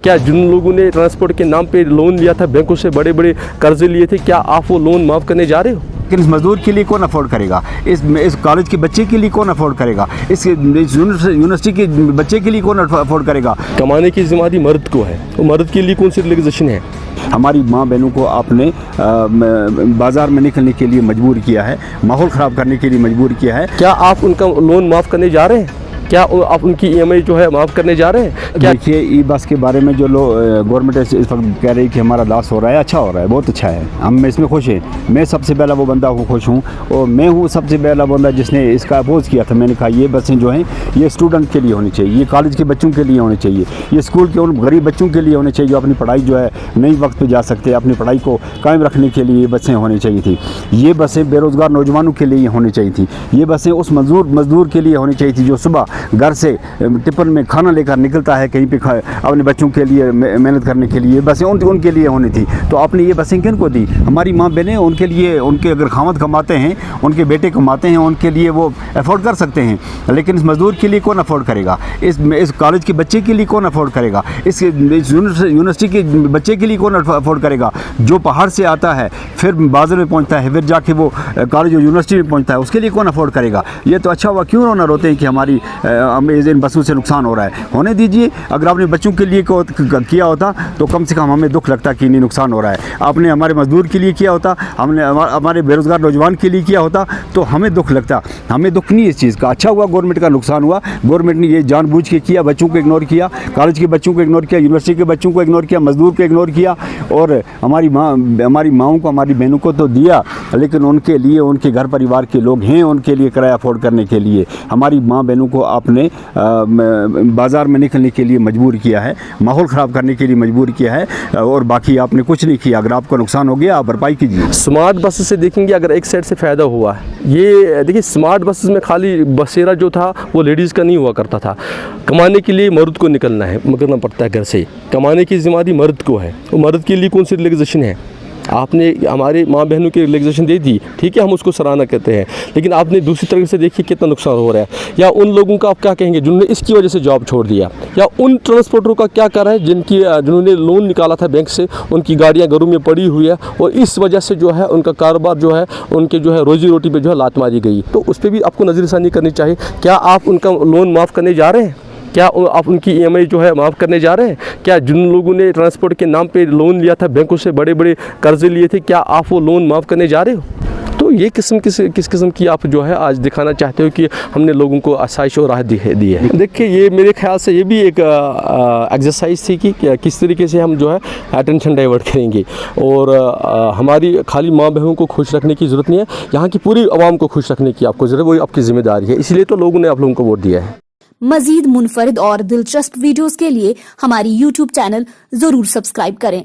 क्या जिन लोगों ने ट्रांसपोर्ट के नाम पे लोन लिया था, बैंकों से बड़े बड़े कर्जे लिए थे, क्या आप वो लोन माफ़ करने जा रहे हो? लेकिन इस मजदूर के लिए कौन अफोर्ड करेगा? इस कॉलेज के बच्चे के लिए कौन अफोर्ड करेगा? इस यूनिवर्सिटी के बच्चे के लिए कौन अफोर्ड करेगा? कमाने की जिम्मेदारी मर्द को है, तो मर्द के लिए कौन सी रिलैक्सेशन है? हमारी माँ बहनों को आपने बाज़ार में निकलने के लिए मजबूर किया है, माहौल ख़राब करने के लिए मजबूर किया है। क्या आप उनका लोन माफ़ करने जा रहे हैं? क्या आप उनकी EMI जो है माफ़ करने जा रहे हैं? क्या देखिए, ई बस के बारे में जो लोग गवर्नमेंट इस वक्त कह रही है कि हमारा लॉस हो रहा है, अच्छा हो रहा है, बहुत अच्छा है, हम इसमें खुश हैं। मैं सबसे पहला वो बंदा हूँ, खुश हूँ, और मैं हूँ सबसे पहला बंदा जिसने इसका अपोज किया था। मैंने कहा ये बसें जो हैं ये स्टूडेंट के लिए होनी चाहिए, ये कॉलेज के बच्चों के लिए होनी चाहिए, ये स्कूल के उन गरीब बच्चों के लिए होनी चाहिए जो अपनी पढ़ाई जो है नई वक्त पर जा सकते हैं। अपनी पढ़ाई को कायम रखने के लिए ये बसें होनी चाहिए थी। ये बसें बेरोज़गार नौजवानों के लिए होनी चाहिए थी। ये बसें उस मज़दूर के लिए होनी चाहिए थी जो सुबह घर से टिफिन में खाना लेकर निकलता है कहीं पे अपने बच्चों के लिए मेहनत करने के लिए। बसें उनके लिए होनी थी। तो आपने ये बसें किन को दी? हमारी माँ बहनें, उनके लिए, उनके अगर खामद कमाते हैं, उनके बेटे कमाते हैं, उनके लिए वो अफोर्ड कर सकते हैं। लेकिन इस मज़दूर के लिए कौन अफोर्ड करेगा? इस कॉलेज के बच्चे के लिए कौन अफोर्ड करेगा? इस यूनिवर्सिटी के बच्चे के लिए कौन अफोर्ड करेगा? जो पहाड़ से आता है फिर बाजार में पहुँचता है, फिर जाके वो कॉलेज और यूनिवर्सिटी में पहुँचता है, उसके लिए कौन अफोर्ड करेगा? ये तो अच्छा हुआ, क्यों रोना रोते हैं कि हमारी इन बसों से नुकसान हो रहा है? होने दीजिए। अगर आपने बच्चों के लिए किया होता तो कम से कम हमें दुख लगता कि नहीं नुकसान हो रहा है। आपने हमारे मजदूर के लिए किया होता, हमने हमारे बेरोज़गार नौजवान के लिए किया होता तो हमें दुख लगता। हमें दुख नहीं इस चीज़ का। अच्छा हुआ गवर्नमेंट का नुकसान हुआ, गवर्नमेंट ने ये जानबूझ के किया, बच्चों को इग्नोर किया, कॉलेज के बच्चों को इग्नोर किया, यूनिवर्सिटी के बच्चों को इग्नोर किया, मजदूर को इग्नोर किया, और हमारी माँओं को, हमारी बहनों को तो दिया, लेकिन उनके लिए, उनके घर परिवार के लोग हैं, उनके लिए किराया अफोर्ड करने के लिए हमारी माँ बहनों को आपने बाज़ार में निकलने के लिए मजबूर किया है, माहौल ख़राब करने के लिए मजबूर किया है, और बाकी आपने कुछ नहीं किया। अगर आपको नुकसान हो गया आप भरपाई कीजिए। स्मार्ट बस से देखेंगे, अगर एक साइड से फ़ायदा हुआ है, ये देखिए स्मार्ट बसेस में खाली बसेरा जो था वो लेडीज़ का नहीं हुआ करता था। कमाने के लिए मर्द को निकलना पड़ता है घर से, कमाने की जिम्मेदारी मर्द को है। तो मर्द के लिए कौन सी रिलैक्सेशन है? आपने हमारे माँ बहनों की रिलैक्सेशन दे दी, ठीक है, हम उसको सराहना करते हैं, लेकिन आपने दूसरी तरफ से देखिए कितना नुकसान हो रहा है। या उन लोगों का आप क्या कहेंगे जिन्होंने इसकी वजह से जॉब छोड़ दिया, या उन ट्रांसपोर्टरों का क्या कर रहा है जिन्होंने लोन निकाला था बैंक से, उनकी गाड़ियाँ घरों में पड़ी हुई है और इस वजह से जो है उनका कारोबार जो है, उनके जो है रोजी रोटी पर जो है लात मारी गई। तो उस पर भी आपको नज़रसानी करनी चाहिए। क्या आप उनका लोन माफ़ करने जा रहे हैं? क्या आप उनकी EMI जो है माफ़ करने जा रहे हैं? क्या जिन लोगों ने ट्रांसपोर्ट के नाम पे लोन लिया था, बैंकों से बड़े बड़े कर्जे लिए थे, क्या आप वो लोन माफ़ करने जा रहे हो? तो ये किस किस्म की आप जो है आज दिखाना चाहते हो कि हमने लोगों को आसाइश और राहत दी है। देखिए, ये मेरे ख्याल से ये भी एक एक्सरसाइज थी कि किस तरीके से हम जो है अटेंशन डाइवर्ट करेंगे, और हमारी खाली माँ बहनों को खुश रखने की ज़रूरत नहीं है, यहाँ की पूरी आवाम को खुश रखने की आपको ज़रूरत, वही आपकी ज़िम्मेदारी है। इसलिए तो लोगों ने आप लोगों को वोट दिया है। मजीद मुनफरिद और दिलचस्प वीडियोस के लिए हमारी YouTube चैनल जरूर सब्सक्राइब करें।